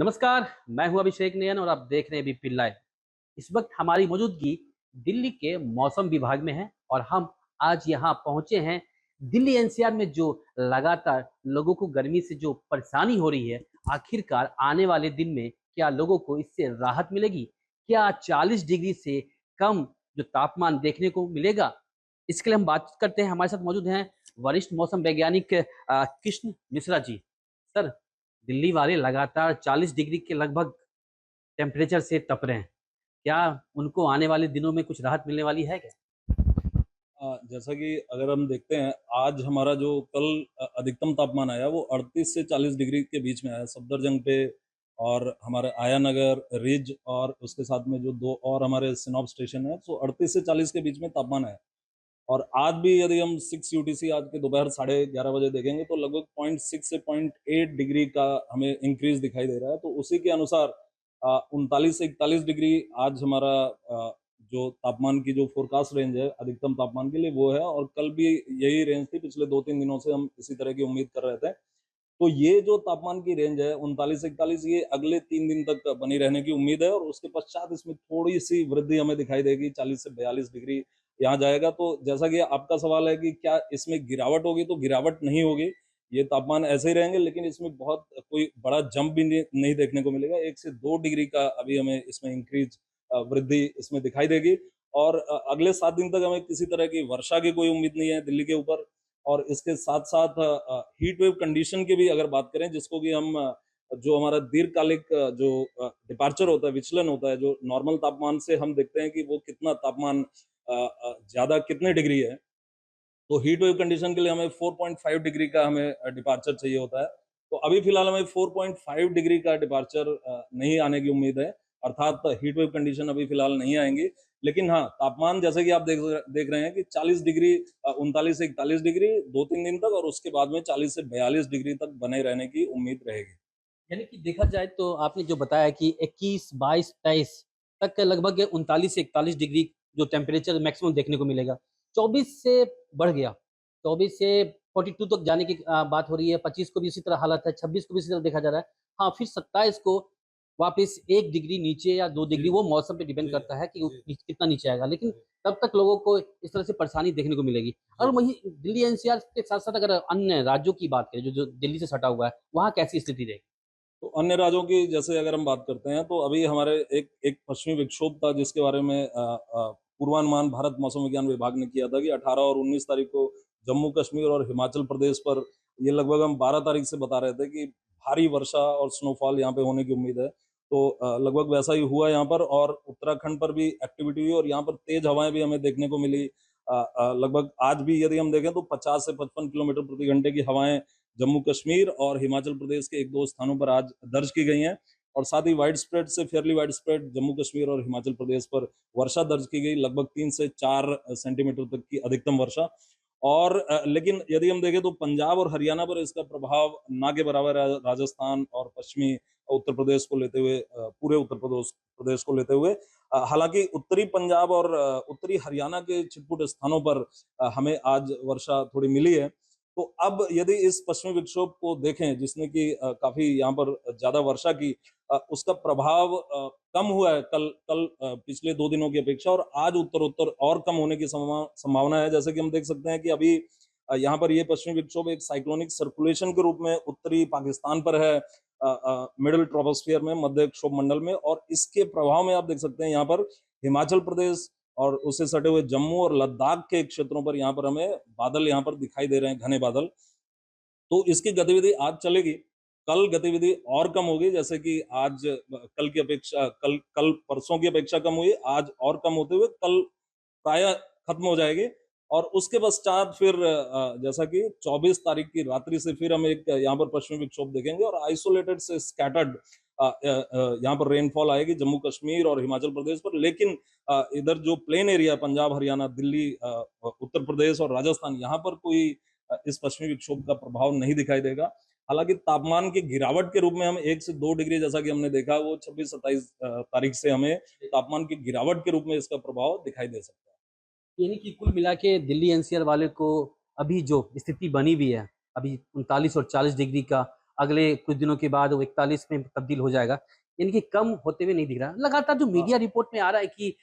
नमस्कार। मैं हूं अभिषेक नयन और आप देख रहे हैं बीपी लाइव। इस वक्त हमारी मौजूदगी दिल्ली के मौसम विभाग में है और हम आज यहां पहुंचे हैं। दिल्ली एनसीआर में जो लगातार लोगों को गर्मी से जो परेशानी हो रही है, आखिरकार आने वाले दिन में क्या लोगों को इससे राहत मिलेगी? क्या 40 डिग्री से कम जो तापमान देखने को मिलेगा? इसके लिए हम बात करते हैं। हमारे साथ मौजूद हैं वरिष्ठ मौसम वैज्ञानिक कृष्ण मिश्रा जी। सर, दिल्ली वाले लगातार 40 डिग्री के लगभग टेम्परेचर से तप रहे हैं। क्या उनको आने वाले दिनों में कुछ राहत मिलने वाली है क्या? जैसा कि अगर हम देखते हैं, आज हमारा जो कल अधिकतम तापमान आया वो 38 से 40 डिग्री के बीच में आया सफदरजंग पे, और हमारे आया नगर, रिज और उसके साथ में जो दो और हमारे सिनॉप स्टेशन है, तो 38 से 40 के बीच में तापमान है। और आज भी यदि हम 6 यूटीसी आज के दोपहर 11:30 बजे देखेंगे तो लगभग 0.6 से 0.8 डिग्री का हमें इंक्रीज दिखाई दे रहा है। तो उसी के अनुसार 39 से 41 डिग्री आज हमारा जो तापमान की जो फोरकास्ट रेंज है अधिकतम तापमान के लिए वो है, और कल भी यही रेंज थी। पिछले 2-3 दिनों से हम इसी तरह की उम्मीद कर रहे थे। तो ये जो तापमान की रेंज है 39 से 41, ये अगले 3 दिन तक बनी रहने की उम्मीद है, और उसके पश्चात इसमें थोड़ी सी वृद्धि हमें दिखाई देगी, 40 से 42 डिग्री यहाँ जाएगा। तो जैसा कि आपका सवाल है कि क्या इसमें गिरावट होगी, तो गिरावट नहीं होगी। ये तापमान ऐसे ही रहेंगे, लेकिन इसमें बहुत कोई बड़ा जंप भी नहीं देखने को मिलेगा। 1 से 2 डिग्री का अभी हमें इसमें इंक्रीज वृद्धि इसमें दिखाई देगी। और अगले 7 दिन तक हमें किसी तरह की वर्षा की कोई उम्मीद नहीं है दिल्ली के ऊपर। और इसके साथ-साथ हीट वेव कंडीशन की भी अगर बात करें, जिसको कि हम जो हमारा दीर्घकालिक जो डिपार्चर होता है, विचलन होता है, जो नॉर्मल तापमान से हम देखते हैं कि वो कितना तापमान ज़्यादा कितने डिग्री है। तो हीट वेव कंडीशन के लिए हमें 4.5 डिग्री का हमें डिपार्चर चाहिए होता है। तो अभी फिलहाल हमें 4.5 डिग्री का डिपार्चर नहीं आने की उम्मीद है, अर्थात हीट वेव कंडीशन अभी फिलहाल नहीं आएँगी। लेकिन हाँ, तापमान जैसे कि आप देख रहे हैं कि 40 डिग्री 39 से 41 डिग्री 2-3 दिन तक, और उसके बाद में 40 से 42 डिग्री तक बने रहने की उम्मीद रहेगी। यानी कि देखा जाए तो आपने जो बताया कि 21, 22, 23 तक के लगभग 39 से 41 डिग्री जो टेम्परेचर मैक्सिमम देखने को मिलेगा। 24 से बढ़ गया, 24 से 42 तक जाने की बात हो रही है। 25 को भी इसी तरह हालत है, 26 को भी इसी तरह देखा जा रहा है। हाँ, फिर 27 को वापस 1 डिग्री नीचे या 2 डिग्री, वो मौसम पे डिपेंड करता है कि कितना नीचे आएगा। लेकिन तब तक लोगों को इस तरह से परेशानी देखने को मिलेगी। और वहीं दिल्ली एनसीआर के साथ-साथ अगर अन्य राज्यों की बात करें, जो दिल्ली से सटा हुआ है, वहाँ कैसी स्थिति रहेगी? तो अन्य राज्यों की जैसे अगर हम बात करते हैं, तो अभी हमारे एक एक पश्चिमी विक्षोभ था, जिसके बारे में पूर्वानुमान भारत मौसम विज्ञान विभाग ने किया था कि 18 और 19 तारीख को जम्मू कश्मीर और हिमाचल प्रदेश पर, ये लगभग हम 12 तारीख से बता रहे थे कि भारी वर्षा और स्नोफॉल यहाँ पे होने की उम्मीद है। तो लगभग वैसा ही हुआ यहाँ पर, और उत्तराखंड पर भी एक्टिविटी हुई, और यहाँ पर तेज हवाएं भी हमें देखने को मिली। लगभग आज भी यदि हम देखें तो 50 से 55 किलोमीटर प्रति घंटे की हवाएं जम्मू कश्मीर और हिमाचल प्रदेश के 1-2 स्थानों पर आज दर्ज की गई हैं। और साथ ही वाइड स्प्रेड से Fairlie wide spread Jammu Kashmir और हिमाचल प्रदेश पर वर्षा दर्ज की गई, लगभग 3 से 4 सेंटीमीटर तक की अधिकतम वर्षा। और लेकिन यदि हम देखें तो पंजाब और हरियाणा पर इसका प्रभाव ना के बराबर है। राजस्थान और पश्चिमी उत्तर प्रदेश को लेते हुए, पूरे उत्तर प्रदेश प्रदेश को लेते हुए, हालांकि उत्तरी पंजाब और उत्तरी हरियाणा के छिटपुट स्थानों पर हमें आज वर्षा थोड़ी मिली है। तो अब यदि इस पश्चिमी विक्षोभ को देखें, जिसने कि काफी यहाँ पर ज्यादा वर्षा की, उसका प्रभाव कम हुआ है कल कल पिछले 2 दिनों की अपेक्षा, और आज उत्तरोत्तर और कम होने की संभावना है। जैसे कि हम देख सकते हैं कि अभी यहाँ पर ये पश्चिमी विक्षोभ एक साइक्लोनिक सर्कुलेशन के रूप में उत्तरी पाकिस्तान पर है, मिडिल ट्रोपोस्फियर में, मध्य क्षोभ मंडल में, और इसके प्रभाव में आप देख सकते हैं यहाँ पर हिमाचल प्रदेश और उससे सटे हुए जम्मू और लद्दाख के क्षेत्रों पर यहाँ पर हमें बादल यहाँ पर दिखाई दे रहे हैं, घने बादल। तो इसकी गतिविधि आज चलेगी, कल गतिविधि और कम होगी। जैसे कि आज कल की अपेक्षा, कल कल परसों की अपेक्षा कम हुई, आज और कम होते हुए कल प्रायः खत्म हो जाएगी। और उसके पश्चात फिर जैसा कि 24 तारीख की रात्रि से फिर हम एक यहाँ पर पश्चिमी विक्षोभ देखेंगे, और आइसोलेटेड से स्कैटर्ड यहाँ पर रेनफॉल आएगी जम्मू कश्मीर और हिमाचल प्रदेश पर। लेकिन इधर जो प्लेन एरिया, पंजाब, हरियाणा, दिल्ली, उत्तर प्रदेश और राजस्थान, यहाँ पर कोई इस पश्चिमी विक्षोभ का प्रभाव नहीं दिखाई देगा। हालांकि तापमान की गिरावट के रूप में हम 1 से 2 डिग्री, जैसा कि हमने देखा, वो 26-27 तारीख से हमें तापमान की गिरावट के रूप में इसका प्रभाव दिखाई दे सकता है। यानी कि कुल मिला के दिल्ली एनसीआर वाले को अभी जो स्थिति बनी हुई है, अभी 39 और 40 डिग्री का अगले कुछ दिनों के बाद वो 41 में तब्दील हो जाएगा, यानी कि कम होते हुए नहीं दिख रहा। लगातार जो मीडिया रिपोर्ट में आ रहा है कि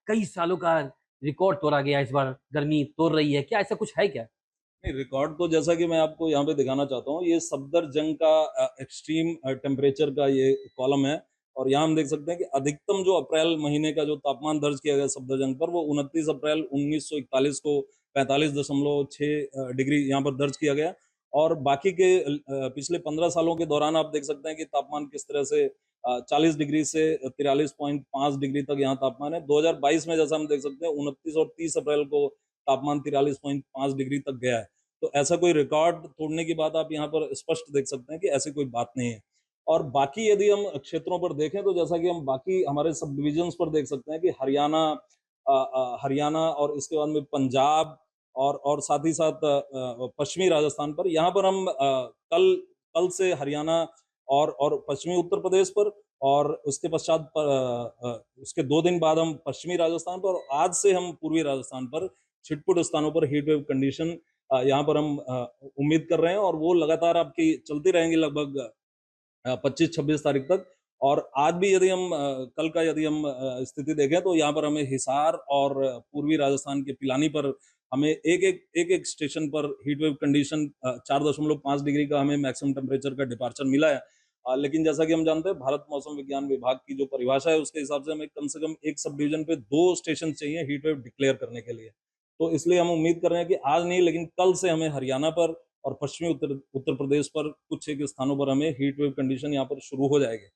कई सालों का रिकॉर्ड तोड़ा गया, इस बार गर्मी तोड़ रही है, क्या ऐसा कुछ है क्या? नहीं, रिकॉर्ड तो जैसा कि मैं आपको यहाँ पे दिखाना चाहता हूँ, ये सफदरजंग का एक्सट्रीम टेम्परेचर का ये कॉलम है। और यहाँ हम देख सकते हैं कि अधिकतम जो अप्रैल महीने का जो तापमान दर्ज किया गया सफदरजंग पर, वो 29 अप्रैल 1941 को 45.6 डिग्री यहाँ पर दर्ज किया गया। और बाकी के पिछले 15 सालों के दौरान आप देख सकते हैं कि तापमान किस तरह से 40 डिग्री से 43.5 डिग्री तक यहाँ तापमान है। 2022 में जैसा हम देख सकते हैं 29 और 30 अप्रैल को तापमान 43.5 डिग्री तक गया है। तो ऐसा कोई रिकॉर्ड तोड़ने की बात आप यहाँ पर स्पष्ट देख सकते हैं कि ऐसी कोई बात नहीं है। और बाकी यदि हम क्षेत्रों पर देखें तो जैसा कि हम बाकी हमारे सब डिविजन्स पर देख सकते हैं कि हरियाणा और इसके बाद में पंजाब और साथ ही साथ पश्चिमी राजस्थान पर, यहाँ पर हम कल कल से हरियाणा और पश्चिमी उत्तर प्रदेश पर, और उसके पश्चात उसके 2 दिन बाद हम पश्चिमी राजस्थान पर, और आज से हम पूर्वी राजस्थान पर छिटपुट स्थानों पर हीट वेव कंडीशन यहाँ पर हम उम्मीद कर रहे हैं। और वो लगातार आपकी चलती रहेंगी लगभग 25-26 तारीख तक। और आज भी यदि हम कल का यदि हम स्थिति देखें तो यहाँ पर हमें हिसार और पूर्वी राजस्थान के पिलानी पर हमें एक स्टेशन पर हीट वेव कंडीशन 4.5 डिग्री का हमें मैक्सिमम टेम्परेचर का डिपार्चर मिला है। लेकिन जैसा कि हम जानते हैं भारत मौसम विज्ञान विभाग की जो परिभाषा है उसके हिसाब से हमें कम से कम एक सब डिवीजन पे 2 स्टेशन चाहिए हीट वेव डिक्लेयर करने के लिए। तो इसलिए हम उम्मीद कर रहे हैं कि आज नहीं लेकिन कल से हमें हरियाणा पर और पश्चिमी उत्तर प्रदेश पर कुछ एक स्थानों पर हमें हीट वेव कंडीशन यहाँ पर शुरू हो जाएगी।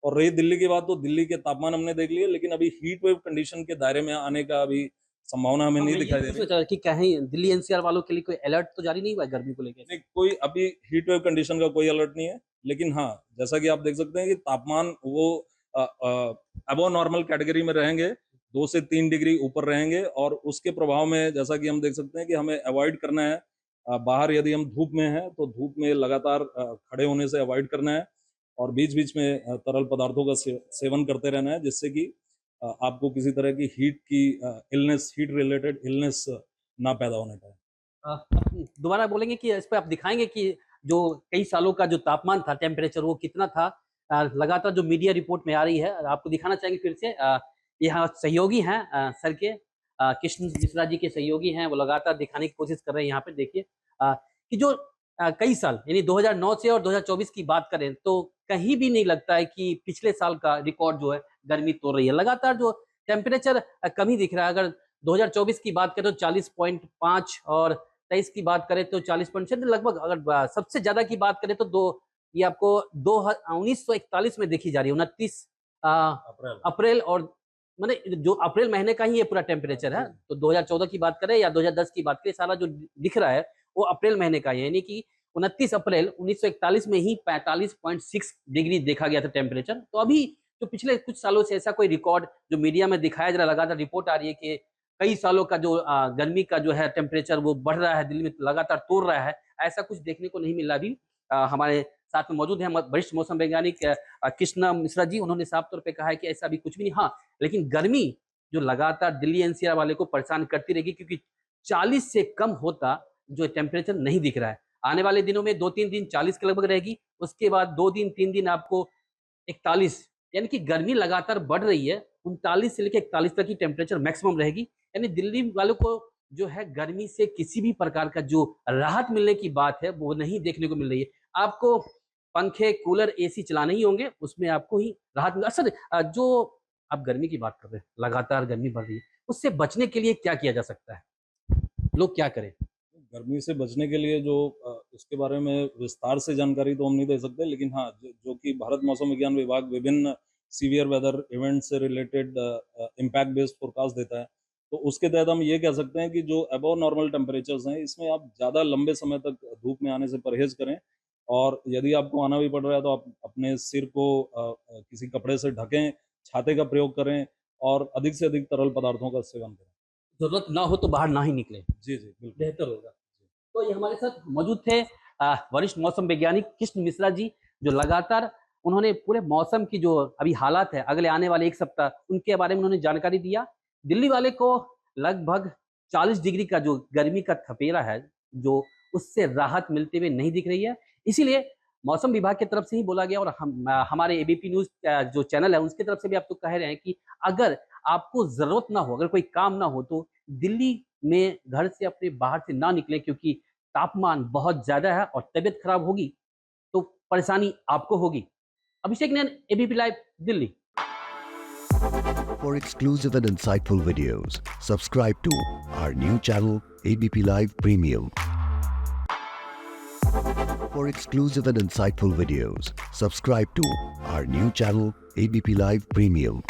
और रही दिल्ली की बात, तो दिल्ली के तापमान हमने देख लिए, लेकिन अभी हीट वेव कंडीशन के दायरे में आने का अभी संभावना हमें हाँ, नहीं मैं दिखाई ये दे पूछना रही। चाह रहा कि कहीं दिल्ली एनसीआर वालों के लिए कोई अलर्ट तो जारी नहीं हुआ है गर्मी को लेकर? नहीं, कोई अभी हीट वेव कंडीशन का कोई अलर्ट नहीं है। लेकिन हाँ, जैसा कि आप देख सकते हैं कि तापमान वो अबव नॉर्मल कैटेगरी में रहेंगे, 2 से 3 डिग्री ऊपर रहेंगे। और उसके प्रभाव में जैसा कि हम देख सकते हैं कि हमें अवॉइड करना है, बाहर यदि हम धूप में हैं तो धूप में लगातार खड़े होने से अवॉइड करना है। और बीच बीच में तरल पदार्थों का सेवन करते रहना है, जिससे कि आपको किसी तरह की हीट रिलेटेड इलनेस ना पैदा होने पाए। आप दोबारा बोलेंगे कि इस पे आप दिखाएंगे कि जो कई सालों का जो तापमान था, टेम्परेचर वो कितना था? लगातार जो मीडिया रिपोर्ट में आ रही है, आपको दिखाना चाहेंगे फिर से। यहाँ सहयोगी हैं सर के, कृष्ण मिश्रा जी के सहयोगी हैं, वो लगातार दिखाने की कोशिश कर रहे हैं। यहाँ पे देखिए कि जो कई साल यानी 2009 से और 2024 की बात करें तो कहीं भी नहीं लगता है कि पिछले साल का रिकॉर्ड जो है गर्मी तोड़ रही है। लगातार जो टेम्परेचर कम ही दिख रहा है। अगर 2024 की बात करें तो 40.5 और 23 की बात करें तो 40.6 लगभग। अगर सबसे ज्यादा की बात करें तो ये आपको 1941 में देखी जा रही है, 29 अप्रैल। और मैंने जो अप्रैल महीने का ही ये पूरा टेम्परेचर है। तो 2014 की बात करें या 2010 की बात करें, सारा जो दिख रहा है वो अप्रैल महीने का ही है, यानी कि 29 अप्रैल 1941 में ही 45.6 डिग्री देखा गया था टेम्परेचर। तो अभी जो पिछले कुछ सालों से ऐसा कोई रिकॉर्ड जो मीडिया में दिखाया जा रहा है, लगातार रिपोर्ट आ रही है कि कई सालों का जो गर्मी का जो है टेम्परेचर वो बढ़ रहा है, दिल्ली में लगातार तोड़ रहा है, ऐसा कुछ देखने को नहीं मिल रहा अभी। हमारे साथ में मौजूद है वरिष्ठ मौसम वैज्ञानिक कृष्णा मिश्रा जी। उन्होंने साफ तौर पे कहा है कि ऐसा अभी कुछ भी नहीं। हाँ, लेकिन गर्मी जो लगातार दिल्ली एनसीआर वाले को परेशान करती रहेगी, क्योंकि 40 से कम होता जो टेम्परेचर नहीं दिख रहा है। आने वाले दिनों में 2-3 दिन 40 के लगभग रहेगी, उसके बाद 2 दिन 3 दिन आपको 41, यानी कि गर्मी लगातार बढ़ रही है। 39 से लेकर 41 तक की टेम्परेचर मैक्सिमम रहेगी। यानी दिल्ली वालों को जो है गर्मी से किसी भी प्रकार का जो राहत मिलने की बात है वो नहीं देखने को मिल रही है। आपको पंखे, कूलर, एसी चलाने ही होंगे, उसमें आपको ही राहत मिला। सर, जो आप गर्मी की बात कर रहे हैं, लगातार गर्मी बढ़ रही है, उससे बचने के लिए क्या किया जा सकता है? लोग क्या करें? गर्मी से बचने के लिए जो इसके बारे में विस्तार से जानकारी तो हम नहीं दे सकते, लेकिन हाँ, जो कि भारत मौसम विज्ञान विभाग विभिन्न सीवियर वेदर इवेंट से रिलेटेड इम्पैक्ट बेस्ड फोरकास्ट देता है। तो उसके तहत हम ये कह सकते हैं कि जो अबव नॉर्मल टेम्परेचर्स हैं, इसमें आप ज़्यादा लंबे समय तक धूप में आने से परहेज करें। और यदि आपको आना भी पड़ रहा है तो आप अपने सिर को किसी कपड़े से ढकें, छाते का प्रयोग करें और अधिक से अधिक तरल पदार्थों का सेवन करें। जरूरत ना हो तो बाहर ना ही निकले, जी, जी, बिल्कुल। बेहतर होगा। तो ये हमारे साथ मौजूद थे वरिष्ठ मौसम वैज्ञानिक कृष्ण मिश्रा जी, जो लगातार उन्होंने पूरे मौसम की जो अभी हालात है अगले आने वाले 1 सप्ताह, उनके बारे में उन्होंने जानकारी दिया। दिल्ली वाले को लगभग 40 डिग्री का जो गर्मी का थपेरा है, जो उससे राहत मिलते हुए नहीं दिख रही है। इसीलिए मौसम विभाग की तरफ से ही बोला गया और हमारे एबीपी न्यूज़ जो चैनल है उसकी तरफ से भी आप तो कह रहे हैं कि अगर आपको ज़रूरत ना हो, अगर कोई काम ना हो तो दिल्ली में घर से अपने बाहर से ना निकलें क्योंकि तापमान बहुत ज़्यादा है और तबीयत खराब होगी तो परेशानी आपको होगी। Abhishek Nain, ABP live, Delhi. For exclusive and insightful videos, subscribe to our new channel ABP Live Premium. For exclusive and insightful videos, subscribe to our new channel ABP Live Premium.